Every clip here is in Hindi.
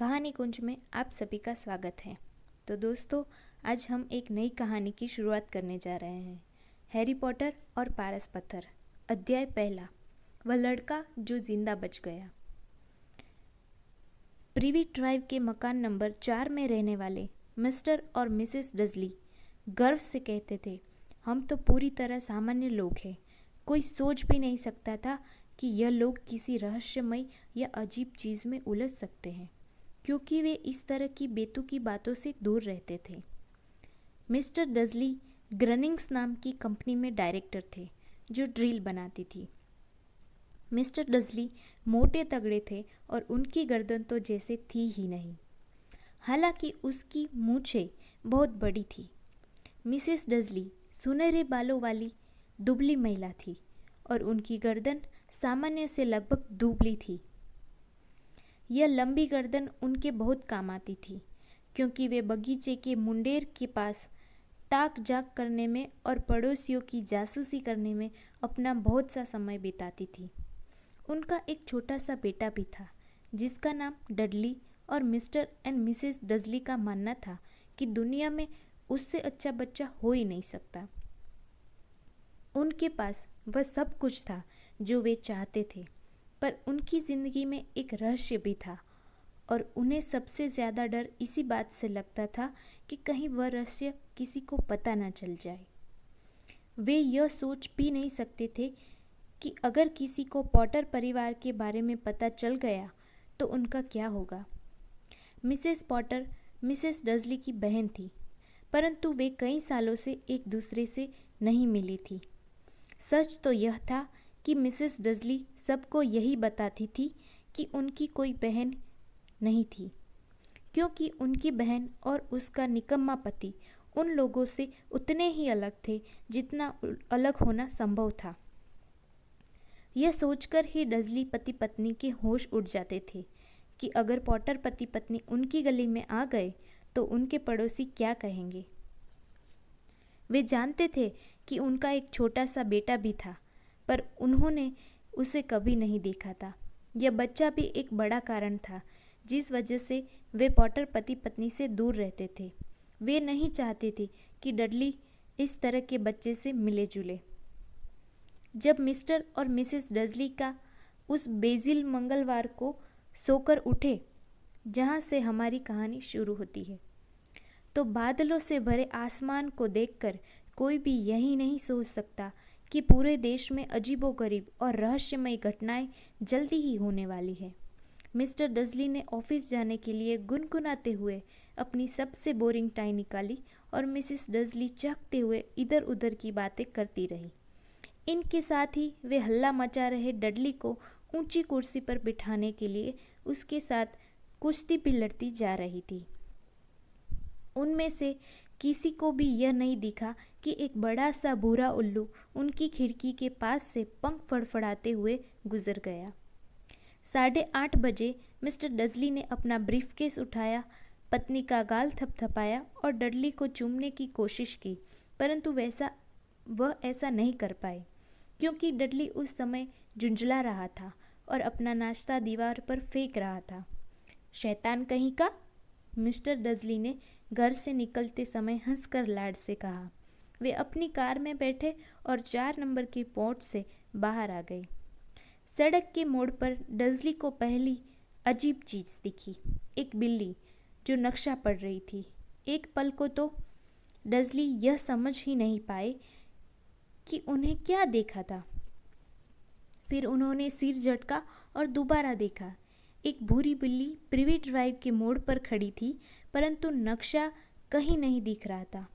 कहानी कुंज में आप सभी का स्वागत है। तो दोस्तों, आज हम एक नई कहानी की शुरुआत करने जा रहे हैं। हैरी पॉटर और पारस पत्थर, अध्याय पहला, वह लड़का जो जिंदा बच गया। प्रिवी ड्राइव के मकान नंबर 4 में रहने वाले मिस्टर और मिसेस डजली गर्व से कहते थे, हम तो पूरी तरह सामान्य लोग हैं। कोई सोच भी नहीं सकता था कि यह लोग किसी रहस्यमय या अजीब चीज़ में उलझ सकते हैं, क्योंकि वे इस तरह की बेतुकी बातों से दूर रहते थे। मिस्टर डजली ग्रनिंग्स नाम की कंपनी में डायरेक्टर थे जो ड्रिल बनाती थी। मिस्टर डजली मोटे तगड़े थे और उनकी गर्दन तो जैसे थी ही नहीं, हालांकि उसकी मूछें बहुत बड़ी थी। मिसेस डजली सुनहरे बालों वाली दुबली महिला थी और उनकी गर्दन सामान्य से लगभग दुबली थी। यह लंबी गर्दन उनके बहुत काम आती थी, क्योंकि वे बगीचे के मुंडेर के पास ताक झाक करने में और पड़ोसियों की जासूसी करने में अपना बहुत सा समय बिताती थी। उनका एक छोटा सा बेटा भी था जिसका नाम डडली, और मिस्टर एंड मिसेस डजली का मानना था कि दुनिया में उससे अच्छा बच्चा हो ही नहीं सकता। उनके पास वह सब कुछ था जो वे चाहते थे, पर उनकी जिंदगी में एक रहस्य भी था और उन्हें सबसे ज़्यादा डर इसी बात से लगता था कि कहीं वह रहस्य किसी को पता न चल जाए। वे यह सोच भी नहीं सकते थे कि अगर किसी को पॉटर परिवार के बारे में पता चल गया तो उनका क्या होगा। मिसेस पॉटर मिसेस डजली की बहन थी, परंतु वे कई सालों से एक दूसरे से नहीं मिली थी। सच तो यह था कि मिसेस डजली सबको यही बताती थी कि उनकी कोई बहन नहीं थी, क्योंकि उनकी बहन और उसका निकम्मा पति उन लोगों से उतने ही अलग थे जितना अलग होना संभव था। यह सोचकर ही डजली पति पत्नी के होश उड़ जाते थे कि अगर पॉटर पति पत्नी उनकी गली में आ गए तो उनके पड़ोसी क्या कहेंगे। वे जानते थे कि उनका एक छोटा सा बेटा भी था, पर उन्होंने उसे कभी नहीं देखा था। यह बच्चा भी एक बड़ा कारण था जिस वजह से वे पॉटर पति पत्नी से दूर रहते थे। वे नहीं चाहते थे कि डडली इस तरह के बच्चे से मिले जुले। जब मिस्टर और मिसेस डजली का उस बेजिल मंगलवार को सोकर उठे जहाँ से हमारी कहानी शुरू होती है, तो बादलों से भरे आसमान को देखकर कोई भी यही नहीं सोच सकता कि पूरे देश में अजीबोगरीब और रहस्यमय घटनाएं जल्दी ही होने वाली है। मिस्टर डजली ने ऑफिस जाने के लिए गुनगुनाते हुए अपनी सबसे बोरिंग टाई निकाली और मिसेस डजली चहकते हुए इधर उधर की बातें करती रही। इनके साथ ही वे हल्ला मचा रहे डडली को ऊंची कुर्सी पर बिठाने के लिए उसके साथ कुश्ती भी लड़ती जा रही थी। उनमें से किसी को भी यह नहीं दिखा कि एक बड़ा सा भूरा उल्लू उनकी खिड़की के पास से पंख फड़फड़ाते हुए गुजर गया। 8:30 बजे मिस्टर डजली ने अपना ब्रीफकेस उठाया, पत्नी का गाल थपथपाया और डडली को चूमने की कोशिश की, परंतु वह ऐसा नहीं कर पाए, क्योंकि डडली उस समय झुंझला रहा था और अपना नाश्ता दीवार पर फेंक रहा था। शैतान कहीं का, मिस्टर डजली ने घर से निकलते समय हंसकर लाड से कहा। वे अपनी कार में बैठे और 4 नंबर की पोर्ट से बाहर आ गए। सड़क के मोड़ पर डजली को पहली अजीब चीज दिखी, एक बिल्ली जो नक्शा पढ़ रही थी। एक पल को तो डजली यह समझ ही नहीं पाए कि उन्हें क्या देखा था। फिर उन्होंने सिर झटका और दोबारा देखा। एक भूरी बिल्ली प्रिवी ड्राइव के मोड़ पर खड़ी थी, परंतु नक्शा कहीं नहीं दिख रहा था।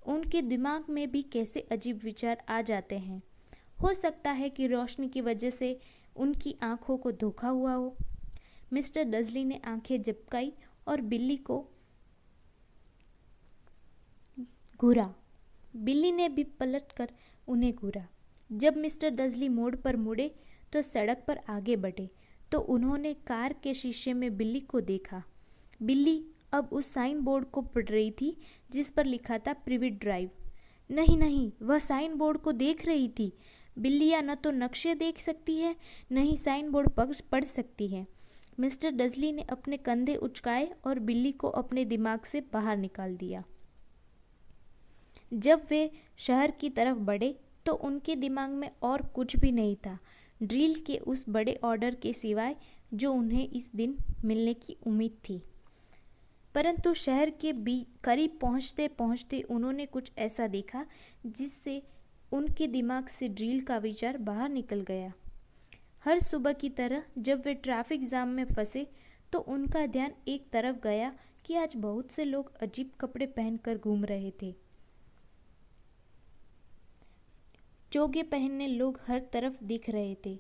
उनके दिमाग में भी कैसे अजीब विचार आ जाते हैं। हो सकता है कि रोशनी की वजह से उनकी आंखों को धोखा हुआ हो। मिस्टर डजली ने आंखें झपकाई और बिल्ली को घूरा। बिल्ली ने भी पलटकर उन्हें घूरा। जब मिस्टर डजली मोड़ पर मुड़े तो सड़क पर आगे बढ़े तो उन्होंने कार के शीशे में बिल्ली को देखा। बिल्ली अब उस साइन बोर्ड को पढ़ रही थी जिस पर लिखा था प्रिवी ड्राइव। नहीं, वह साइन बोर्ड को देख रही थी। बिल्लियाँ न तो नक्शे देख सकती है, न ही साइन बोर्ड पढ़ सकती है। मिस्टर डजली ने अपने कंधे उचकाए और बिल्ली को अपने दिमाग से बाहर निकाल दिया। जब वे शहर की तरफ बढ़े तो उनके दिमाग में और कुछ भी नहीं था ड्रिल के उस बड़े ऑर्डर के सिवाय जो उन्हें इस दिन मिलने की उम्मीद थी। परंतु शहर के करीब पहुंचते पहुंचते उन्होंने कुछ ऐसा देखा जिससे उनके दिमाग से ड्रिल का विचार बाहर निकल गया। हर सुबह की तरह जब वे ट्रैफिक जाम में फंसे तो उनका ध्यान एक तरफ गया कि आज बहुत से लोग अजीब कपड़े पहनकर घूम रहे थे। चोगे पहनने लोग हर तरफ दिख रहे थे।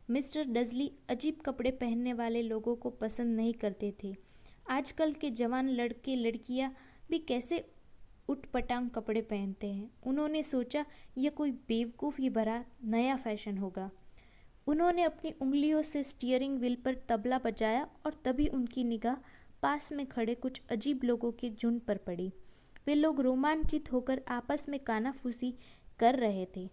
मिस्टर डजली अजीब कपड़े पहनने वाले लोगों को पसंद नहीं करते थे। आजकल के जवान लड़के लड़कियां भी कैसे उटपटांग कपड़े पहनते हैं। उन्होंने सोचा यह कोई बेवकूफ़ी भरा नया फैशन होगा। उन्होंने अपनी उंगलियों से स्टीयरिंग व्हील पर तबला बजाया और तभी उनकी निगाह पास में खड़े कुछ अजीब लोगों के झुंड पर पड़ी। वे लोग रोमांचित होकर आपस में कानाफूसी कर रहे थे।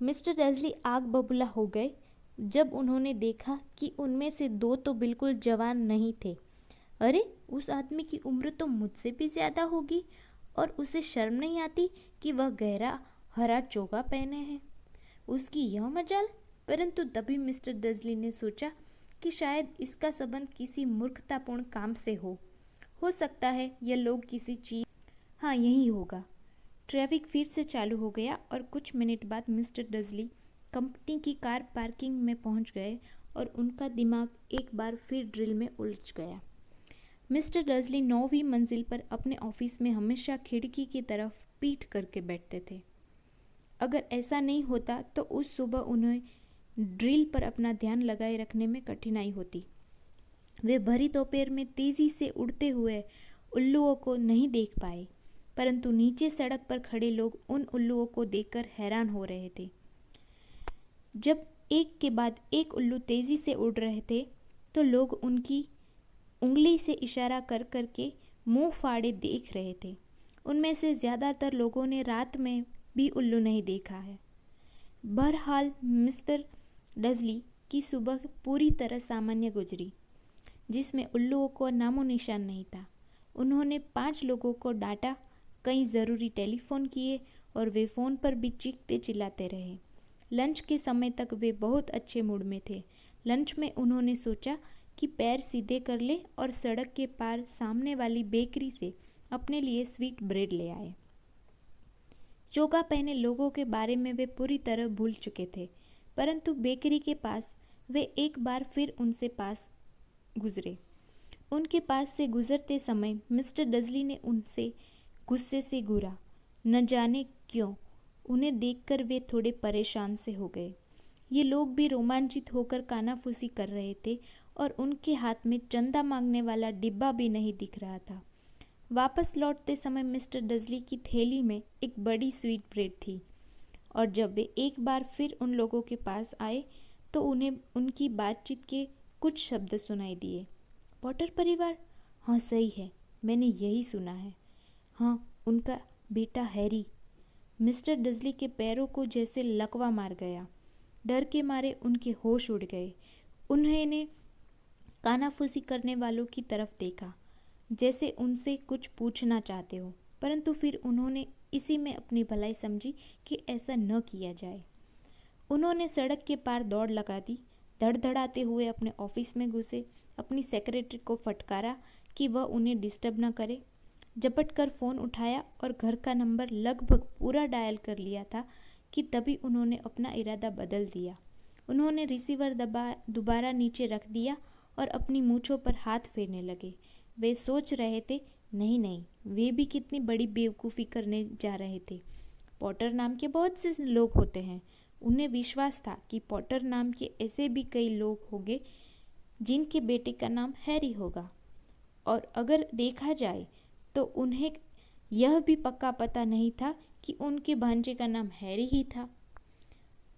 मिस्टर डजली आग बबूला हो गए जब उन्होंने देखा कि उनमें से दो तो बिल्कुल जवान नहीं थे। अरे, उस आदमी की उम्र तो मुझसे भी ज़्यादा होगी और उसे शर्म नहीं आती कि वह गहरा हरा चोगा पहने हैं। उसकी यह मजाल। परंतु तभी मिस्टर डजली ने सोचा कि शायद इसका संबंध किसी मूर्खतापूर्ण काम से हो सकता है यह लोग किसी चीज़। हाँ, यही होगा। ट्रैफिक फिर से चालू हो गया और कुछ मिनट बाद मिस्टर डजली कंपनी की कार पार्किंग में पहुंच गए और उनका दिमाग एक बार फिर ड्रिल में उलझ गया। मिस्टर डजली 9वीं मंजिल पर अपने ऑफिस में हमेशा खिड़की की तरफ पीठ करके बैठते थे। अगर ऐसा नहीं होता तो उस सुबह उन्हें ड्रिल पर अपना ध्यान लगाए रखने में कठिनाई होती। वे भरी दोपहर में तेजी से उड़ते हुए उल्लुओं को नहीं देख पाए, परंतु नीचे सड़क पर खड़े लोग उन उल्लुओं को देखकर हैरान हो रहे थे। जब एक के बाद एक उल्लू तेजी से उड़ रहे थे तो लोग उनकी उंगली से इशारा कर करके मुंह फाड़े देख रहे थे। उनमें से ज़्यादातर लोगों ने रात में भी उल्लू नहीं देखा है। बहरहाल मिस्टर डजली की सुबह पूरी तरह सामान्य गुजरी, जिसमें उल्लुओं को नामो निशान नहीं था। उन्होंने 5 लोगों को डांटा, कई ज़रूरी टेलीफोन किए और वे फ़ोन पर भी चीखते चिल्लाते रहे। लंच के समय तक वे बहुत अच्छे मूड में थे। लंच में उन्होंने सोचा कि पैर सीधे कर ले और सड़क के पार सामने वाली बेकरी से अपने लिए स्वीट ब्रेड ले आए। चोगा पहने लोगों के बारे में वे पूरी तरह भूल चुके थे, परंतु बेकरी के पास वे एक बार फिर उनसे पास गुजरे। उनके पास से गुजरते समय मिस्टर डजली ने उनसे गुस्से से घूरा। न जाने क्यों उन्हें देखकर वे थोड़े परेशान से हो गए। ये लोग भी रोमांचित होकर कानाफूसी कर रहे थे और उनके हाथ में चंदा मांगने वाला डिब्बा भी नहीं दिख रहा था। वापस लौटते समय मिस्टर डजली की थैली में एक बड़ी स्वीट ब्रेड थी और जब वे एक बार फिर उन लोगों के पास आए तो उन्हें उनकी बातचीत के कुछ शब्द सुनाई दिए। पॉटर परिवार? हाँ, सही है, मैंने यही सुना है। हाँ, उनका बेटा हैरी। मिस्टर डजली के पैरों को जैसे लकवा मार गया। डर के मारे उनके होश उड़ गए। उन्होंने कानाफूसी करने वालों की तरफ देखा, जैसे उनसे कुछ पूछना चाहते हो, परंतु फिर उन्होंने इसी में अपनी भलाई समझी कि ऐसा न किया जाए। उन्होंने सड़क के पार दौड़ लगा दी, धड़धड़ाते हुए अपने ऑफिस में घुसे, अपनी सेक्रेटरी को फटकारा कि वह उन्हें डिस्टर्ब न करे, झपट कर फ़ोन उठाया और घर का नंबर लगभग पूरा डायल कर लिया था कि तभी उन्होंने अपना इरादा बदल दिया। उन्होंने रिसीवर दोबारा नीचे रख दिया और अपनी मूंछों पर हाथ फेरने लगे। वे सोच रहे थे, नहीं, वे भी कितनी बड़ी बेवकूफ़ी करने जा रहे थे। पॉटर नाम के बहुत से लोग होते हैं। उन्हें विश्वास था कि पॉटर नाम के ऐसे भी कई लोग होंगे जिनके बेटे का नाम हैरी होगा, और अगर देखा जाए तो उन्हें यह भी पक्का पता नहीं था कि उनके भांजे का नाम हैरी ही था।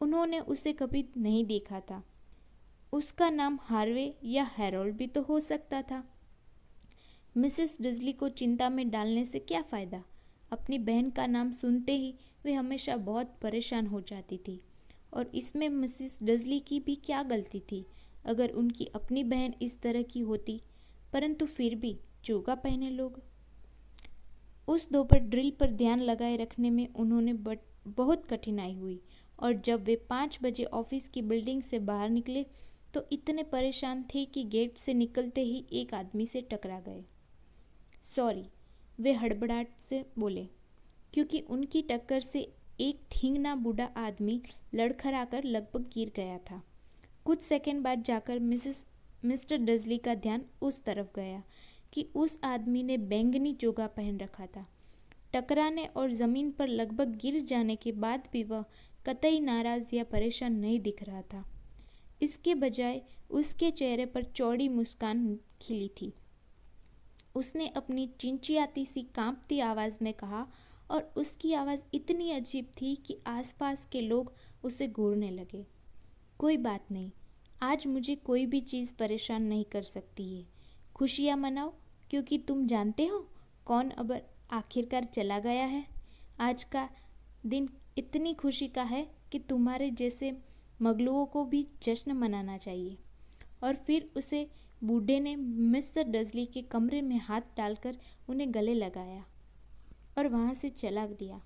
उन्होंने उसे कभी नहीं देखा था। उसका नाम हार्वे या हैरोल्ड भी तो हो सकता था। मिसेस डजली को चिंता में डालने से क्या फ़ायदा। अपनी बहन का नाम सुनते ही वे हमेशा बहुत परेशान हो जाती थी और इसमें मिसेस डजली की भी क्या गलती थी अगर उनकी अपनी बहन इस तरह की होती। परंतु फिर भी चोगा पहने लोग। उस दोपहर ड्रिल पर ध्यान लगाए रखने में उन्होंने बहुत कठिनाई हुई और जब वे 5 बजे ऑफिस की बिल्डिंग से बाहर निकले तो इतने परेशान थे कि गेट से निकलते ही एक आदमी से टकरा गए। सॉरी, वे हड़बड़ाहट से बोले, क्योंकि उनकी टक्कर से एक ठींगना बूढ़ा आदमी लड़खड़ाकर लगभग गिर गया था। कुछ सेकंड बाद जाकर मिस्टर डजली का ध्यान उस तरफ गया कि उस आदमी ने बैंगनी चोगा पहन रखा था। टकराने और ज़मीन पर लगभग गिर जाने के बाद भी वह कतई नाराज़ या परेशान नहीं दिख रहा था। इसके बजाय उसके चेहरे पर चौड़ी मुस्कान खिली थी। उसने अपनी चिंचियाती सी कांपती आवाज़ में कहा और उसकी आवाज़ इतनी अजीब थी कि आसपास के लोग उसे घूरने लगे। कोई बात नहीं, आज मुझे कोई भी चीज़ परेशान नहीं कर सकती है। खुशियाँ मनाओ, क्योंकि तुम जानते हो कौन अब आखिरकार चला गया है। आज का दिन इतनी खुशी का है कि तुम्हारे जैसे मगलुओं को भी जश्न मनाना चाहिए। और फिर उसे बूढ़े ने मिस्टर डजली के कमरे में हाथ डालकर उन्हें गले लगाया और वहाँ से चला दिया।